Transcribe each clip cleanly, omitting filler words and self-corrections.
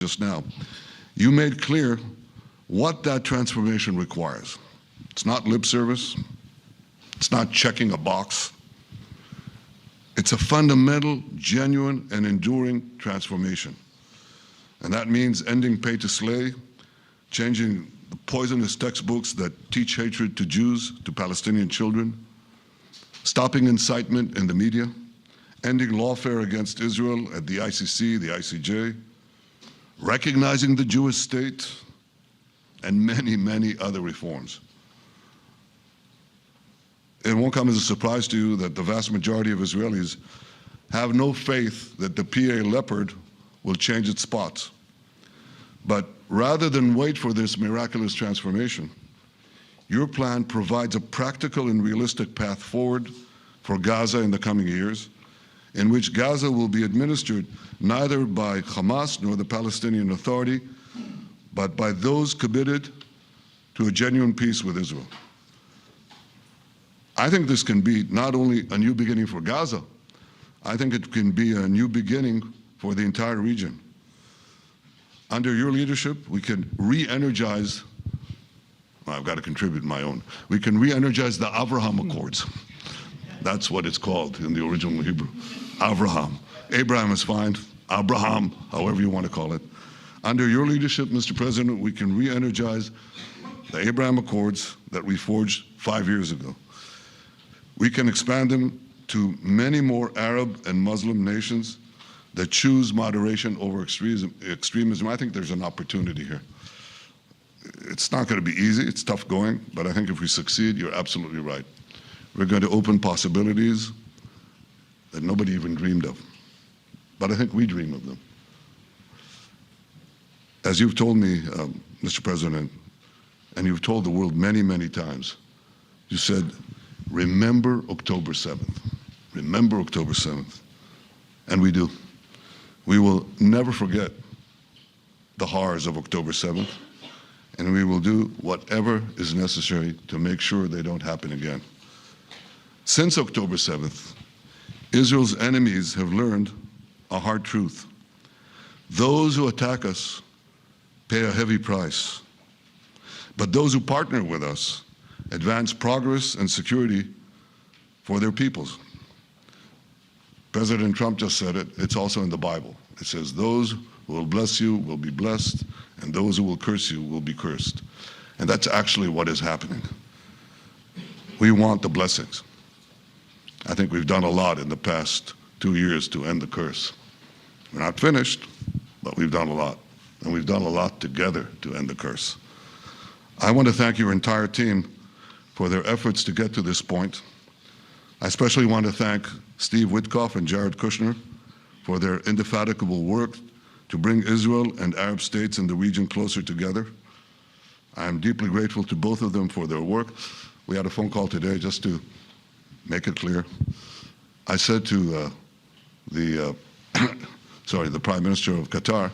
just now, you made clear what that transformation requires. It's not lip service. It's not checking a box. It's a fundamental, genuine, and enduring transformation. And that means ending pay to slay, changing the poisonous textbooks that teach hatred to Jews, to Palestinian children, stopping incitement in the media, ending lawfare against Israel at the ICC, the ICJ, recognizing the Jewish state, and many, many other reforms. It won't come as a surprise to you that the vast majority of Israelis have no faith that the PA Leopard will change its spots. But rather than wait for this miraculous transformation, your plan provides a practical and realistic path forward for Gaza in the coming years, in which Gaza will be administered neither by Hamas nor the Palestinian Authority, but by those committed to a genuine peace with Israel. I think this can be not only a new beginning for Gaza, I think it can be a new beginning for the entire region. Under your leadership, we can re-energize, well, I've got to contribute my own, we can re-energize the Abraham Accords. That's what it's called in the original Hebrew, Abraham. Abraham is fine, Abraham, however you want to call it. Under your leadership, Mr. President, we can re-energize the Abraham Accords that we forged 5 years ago. We can expand them to many more Arab and Muslim nations that choose moderation over extremism. I think there's an opportunity here. It's not going to be easy, it's tough going, but I think if we succeed, you're absolutely right. We're going to open possibilities that nobody even dreamed of. But I think we dream of them. As you've told me, Mr. President, and you've told the world many, many times, you said, remember October 7th. Remember October 7th. And we do. We will never forget the horrors of October 7th, and we will do whatever is necessary to make sure they don't happen again. Since October 7th, Israel's enemies have learned a hard truth. Those who attack us pay a heavy price, but those who partner with us advance progress and security for their peoples. President Trump just said it, it's also in the Bible. It says, those who will bless you will be blessed, and those who will curse you will be cursed. And that's actually what is happening. We want the blessings. I think we've done a lot in the past 2 years to end the curse. We're not finished, but we've done a lot. And we've done a lot together to end the curse. I want to thank your entire team for their efforts to get to this point. I especially want to thank Steve Witkoff and Jared Kushner for their indefatigable work to bring Israel and Arab states in the region closer together. I am deeply grateful to both of them for their work. We had a phone call today just to make it clear. I said to the Prime Minister of Qatar,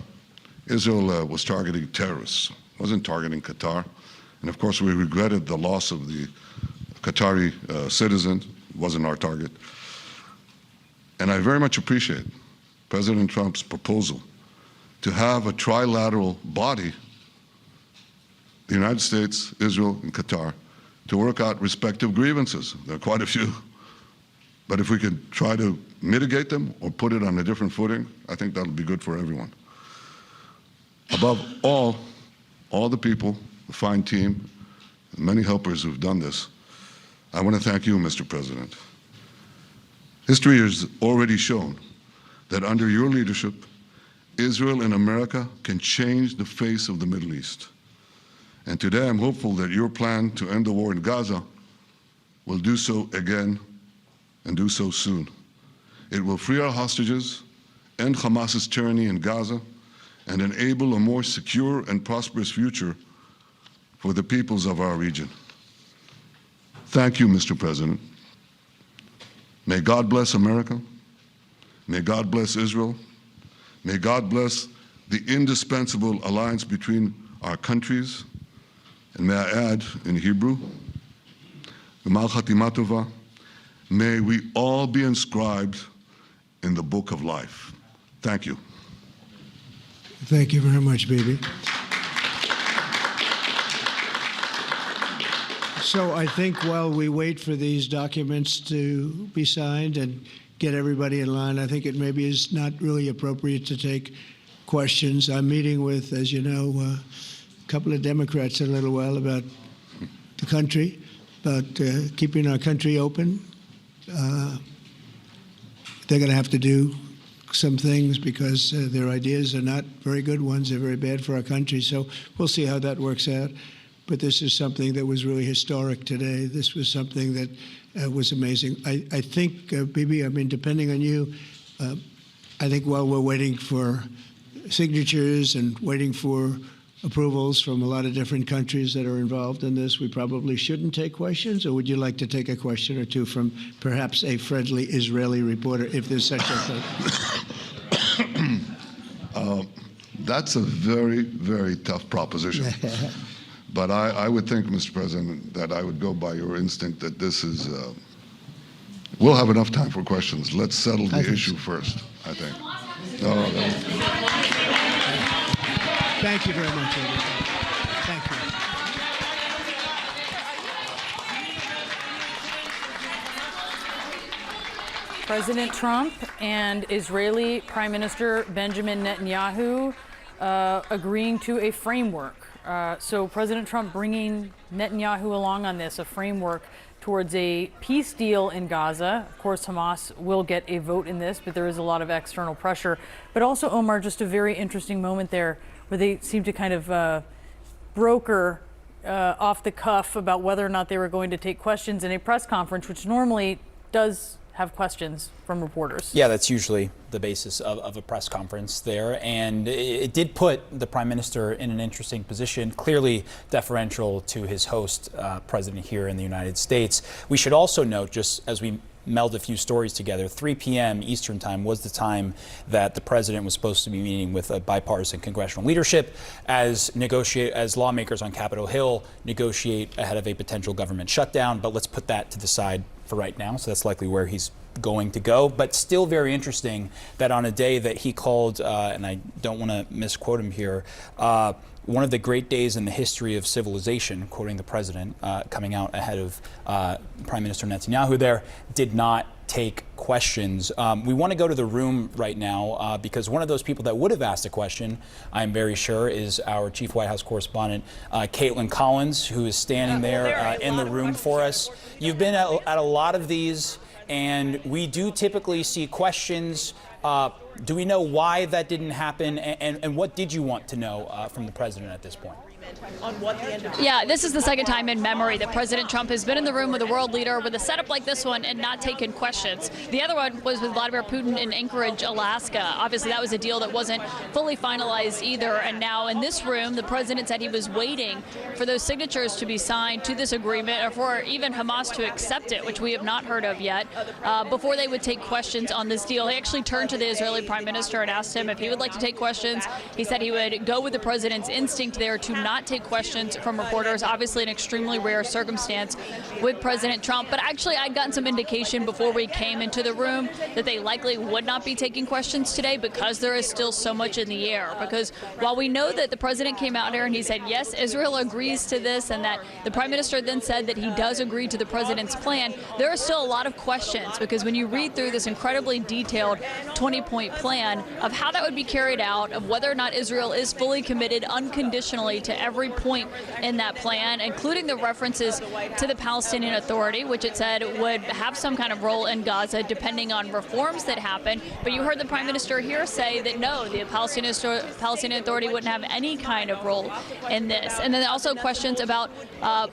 Israel was targeting terrorists, wasn't targeting Qatar. And of course, we regretted the loss of the Qatari citizen, wasn't our target. And I very much appreciate President Trump's proposal to have a trilateral body, the United States, Israel, and Qatar, to work out respective grievances. There are quite a few. But if we could try to mitigate them or put it on a different footing, I think that'll be good for everyone. Above all the people, the fine team, and many helpers who've done this, I want to thank you, Mr. President. History has already shown that under your leadership, Israel and America can change the face of the Middle East. And today I'm hopeful that your plan to end the war in Gaza will do so again and do so soon. It will free our hostages, end Hamas's tyranny in Gaza, and enable a more secure and prosperous future for the peoples of our region. Thank you, Mr. President. May God bless America. May God bless Israel. May God bless the indispensable alliance between our countries. And may I add in Hebrew, G'mal Chatima Tova, may we all be inscribed in the book of life. Thank you. Thank you very much, Bibi. So I think while we wait for these documents to be signed and get everybody in line, I think it maybe is not really appropriate to take questions. I'm meeting with, as you know, a couple of Democrats in a little while about the country, about keeping our country open. They're going to have to do some things because their ideas are not very good ones. They're very bad for our country. So we'll see how that works out. But this is something that was really historic today. This was something that was amazing. I think, Bibi, I mean, depending on you, I think while we're waiting for signatures and waiting for approvals from a lot of different countries that are involved in this, we probably shouldn't take questions? Or would you like to take a question or two from perhaps a friendly Israeli reporter, if there's such a thing? That's a very, very tough proposition. But I would think, Mr. President, that I would go by your instinct that this is, we'll have enough time for questions. Let's settle the issue first, I think. No. Thank you very much, everybody. Thank you. President Trump and Israeli Prime Minister Benjamin Netanyahu agreeing to a framework. So President Trump bringing Netanyahu along on this, a framework towards a peace deal in Gaza. Of course, Hamas will get a vote in this, but there is a lot of external pressure. But also, Omar, just a very interesting moment there where they seem to kind of broker off the cuff about whether or not they were going to take questions in a press conference, which normally does have questions from reporters. Yeah, that's usually the basis of a press conference there. And it did put the Prime Minister in an interesting position, clearly deferential to his host, president here in the United States. We should also note, just as we meld a few stories together, 3 p.m. Eastern time was the time that the president was supposed to be meeting with a bipartisan congressional leadership as lawmakers on Capitol Hill negotiate ahead of a potential government shutdown. But let's put that to the side for right now. So that's likely where he's going to go. But still very interesting that on a day that he called, and I don't want to misquote him here, one of the great days in the history of civilization, quoting the president, coming out ahead of Prime Minister Netanyahu there, did not take questions. We want to go to the room right now because one of those people that would have asked a question, I'm very sure, is our chief White House correspondent, Caitlin Collins, who is standing there in the room for us. You've been at a lot of these, and we do typically see questions. Do we know why that didn't happen, and what did you want to know from the president at this point? Yeah, this is the second time in memory that President Trump has been in the room with a world leader with a setup like this one and not taken questions. The other one was with Vladimir Putin in Anchorage, Alaska. Obviously, that was a deal that wasn't fully finalized either. And now in this room, the president said he was waiting for those signatures to be signed to this agreement, or for even Hamas to accept it, which we have not heard of yet, before they would take questions on this deal. He actually turned to the Israeli Prime Minister and asked him if he would like to take questions. He said he would go with the president's instinct there to not take questions from reporters. Obviously an extremely rare circumstance with President Trump, but actually I'd gotten some indication before we came into the room that they likely would not be taking questions today because there is still so much in the air. Because while we know that the president came out here and he said, yes, Israel agrees to this, and that the Prime Minister then said that he does agree to the president's plan, there are still a lot of questions, because when you read through this incredibly detailed 20-point plan of how that would be carried out, of whether or not Israel is fully committed unconditionally to every point in that plan, including the references to the Palestinian Authority, which it said would have some kind of role in Gaza depending on reforms that happen. But you heard the Prime Minister here say that no, the Palestinian Authority wouldn't have any kind of role in this. And then also questions about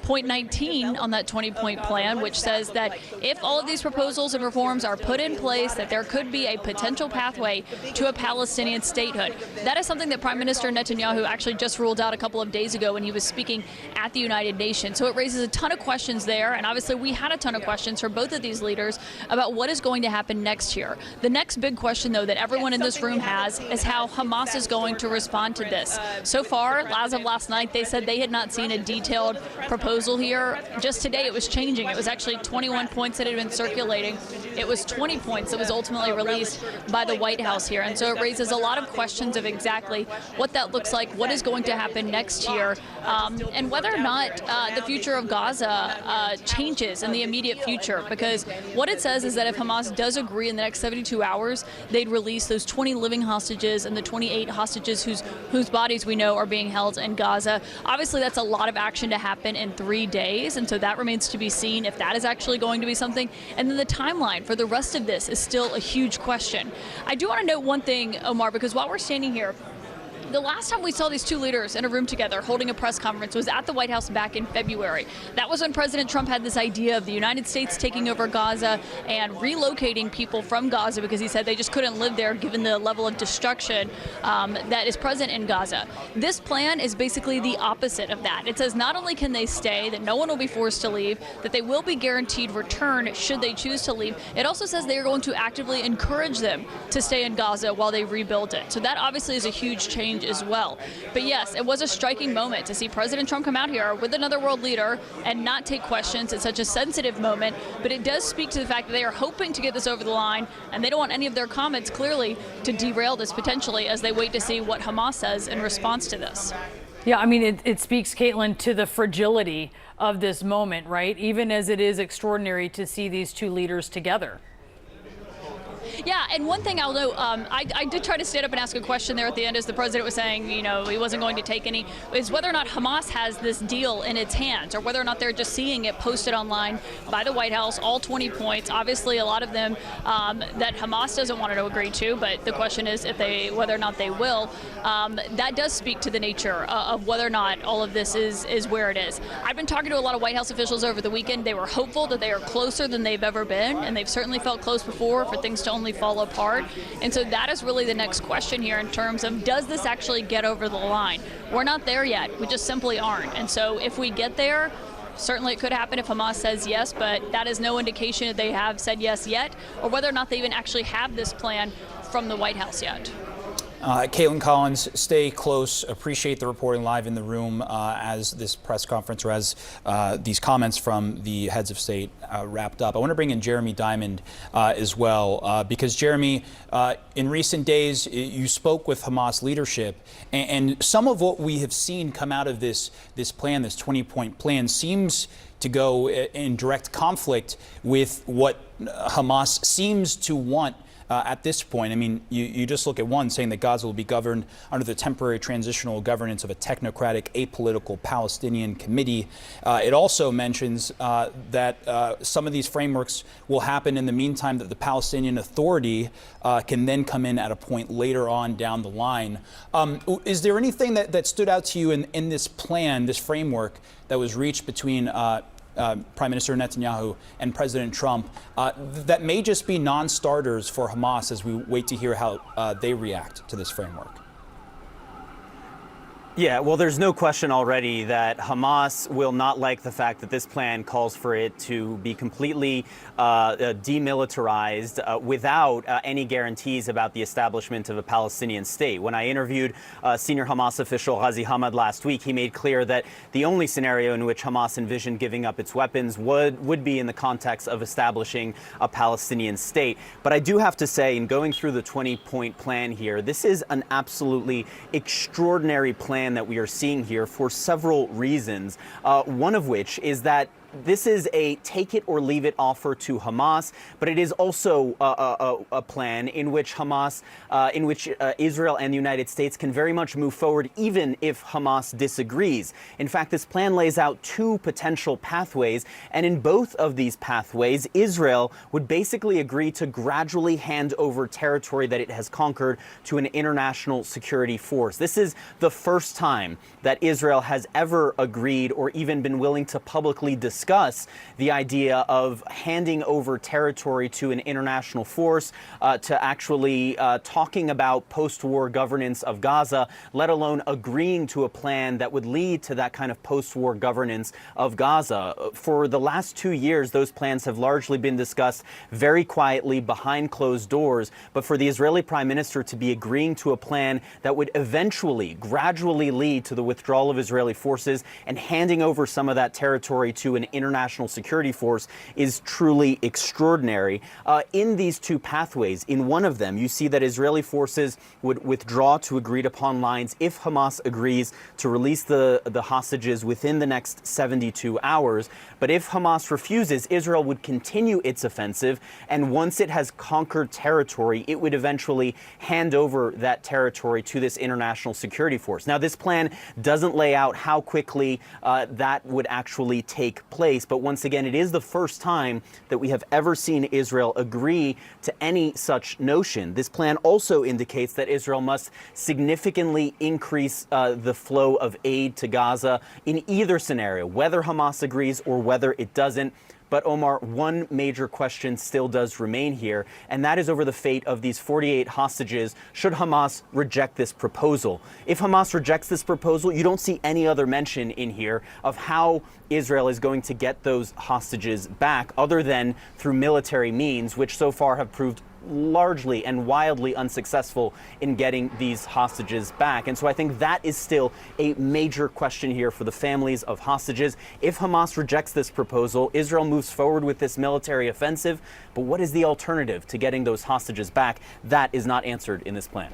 point 19 on that 20-point plan, which says that if all of these proposals and reforms are put in place, that there could be a potential pathway to a Palestinian statehood. That is something that Prime Minister Netanyahu actually just ruled out a couple of days ago when he was speaking at the United Nations. So it raises a ton of questions there, and obviously we had a ton of questions for both of these leaders about what is going to happen next year. The next big question, though, that everyone in this room has is how Hamas is going to respond to this. So far, as of last night, they said they had not seen a detailed proposal here. Just today it was changing. It was actually 21 points that had been circulating. It was 20 points that was ultimately released by the White House here. And so it raises a lot of questions of exactly what that looks like, what is going to happen next year, and whether or not the future of Gaza changes in the immediate future. Because what it says is that if Hamas does agree in the next 72 hours, they'd release those 20 living hostages and the 28 hostages whose bodies we know are being held in Gaza. Obviously, that's a lot of action to happen in 3 days, and so that remains to be seen if that is actually going to be something. And then the timeline for the rest of this is still a huge question. I do want to note one thing, Omar, because while we're standing here, the last time we saw these two leaders in a room together holding a press conference was at the White House back in February. That was when President Trump had this idea of the United States taking over Gaza and relocating people from Gaza because he said they just couldn't live there given the level of destruction that is present in Gaza. This plan is basically the opposite of that. It says not only can they stay, that no one will be forced to leave, that they will be guaranteed return should they choose to leave. It also says they are going to actively encourage them to stay in Gaza while they rebuild it. So that obviously is a huge change as well. But yes, it was a striking moment to see President Trump come out here with another world leader and not take questions at such a sensitive moment. But it does speak to the fact that they are hoping to get this over the line, and they don't want any of their comments clearly to derail this potentially as they wait to see what Hamas says in response to this. Yeah, I mean, it speaks, Caitlin, to the fragility of this moment, right? Even as it is extraordinary to see these two leaders together. Yeah, and one thing I'll note, I did try to stand up and ask a question there at the end as the president was saying, you know, he wasn't going to take any, is whether or not Hamas has this deal in its hands or whether or not they're just seeing it posted online by the White House, all 20 points. Obviously, a lot of them that Hamas doesn't want to agree to, but the question is whether or not they will. That does speak to the nature of whether or not all of this is where it is. I've been talking to a lot of White House officials over the weekend. They were hopeful that they are closer than they've ever been, and they've certainly felt close before for things to only fall apart. And so that is really the next question here in terms of, does this actually get over the line? We're not there yet. We just simply aren't. And so if we get there, certainly it could happen if Hamas says yes, but that is no indication that they have said yes yet, or whether or not they even actually have this plan from the White House yet. Caitlin Collins, stay close. Appreciate the reporting live in the room as this press conference or as these comments from the heads of state wrapped up. I want to bring in Jeremy Diamond as well, because Jeremy, in recent days, you spoke with Hamas leadership, and some of what we have seen come out of this plan, this 20-point plan, seems to go in direct conflict with what Hamas seems to want. At this point, I mean, you just look at one saying that Gaza will be governed under the temporary transitional governance of a technocratic, apolitical Palestinian committee. It also mentions that some of these frameworks will happen in the meantime, that the Palestinian Authority can then come in at a point later on down the line. Is there anything that stood out to you in this plan, this framework that was reached between Prime Minister Netanyahu and President Trump that may just be non-starters for Hamas as we wait to hear how they react to this framework? Yeah, well, there's no question already that Hamas will not like the fact that this plan calls for it to be completely demilitarized without any guarantees about the establishment of a Palestinian state. When I interviewed senior Hamas official Ghazi Hamad last week, he made clear that the only scenario in which Hamas envisioned giving up its weapons would be in the context of establishing a Palestinian state. But I do have to say, in going through the 20-point plan here, this is an absolutely extraordinary plan that we are seeing here for several reasons, one of which is that this is a take it or leave it offer to Hamas, but it is also a plan in which Israel and the United States can very much move forward even if Hamas disagrees. In fact, this plan lays out two potential pathways, and in both of these pathways, Israel would basically agree to gradually hand over territory that it has conquered to an international security force. This is the first time that Israel has ever agreed or even been willing to publicly discuss the idea of handing over territory to an international force, to actually talking about post-war governance of Gaza, let alone agreeing to a plan that would lead to that kind of post-war governance of Gaza. For the last 2 years, those plans have largely been discussed very quietly behind closed doors, but for the Israeli Prime Minister to be agreeing to a plan that would eventually, gradually lead to the withdrawal of Israeli forces and handing over some of that territory to an international security force is truly extraordinary. In these two pathways, in one of them, you see that Israeli forces would withdraw to agreed upon lines if Hamas agrees to release the hostages within the next 72 hours. But if Hamas refuses, Israel would continue its offensive, and once it has conquered territory, it would eventually hand over that territory to this international security force. Now, this plan doesn't lay out how quickly that would actually take place, but once again, it is the first time that we have ever seen Israel agree to any such notion. This plan also indicates that Israel must significantly increase the flow of aid to Gaza in either scenario, whether Hamas agrees or whether it doesn't. But Omar, one major question still does remain here, and that is over the fate of these 48 hostages should Hamas reject this proposal. If Hamas rejects this proposal, you don't see any other mention in here of how Israel is going to get those hostages back other than through military means, which so far have proved largely and wildly unsuccessful in getting these hostages back. And so I think that is still a major question here for the families of hostages. If Hamas rejects this proposal, Israel moves forward with this military offensive. But what is the alternative to getting those hostages back? That is not answered in this plan.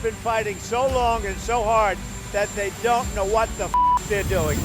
Been fighting so long and so hard that they don't know what the they're doing.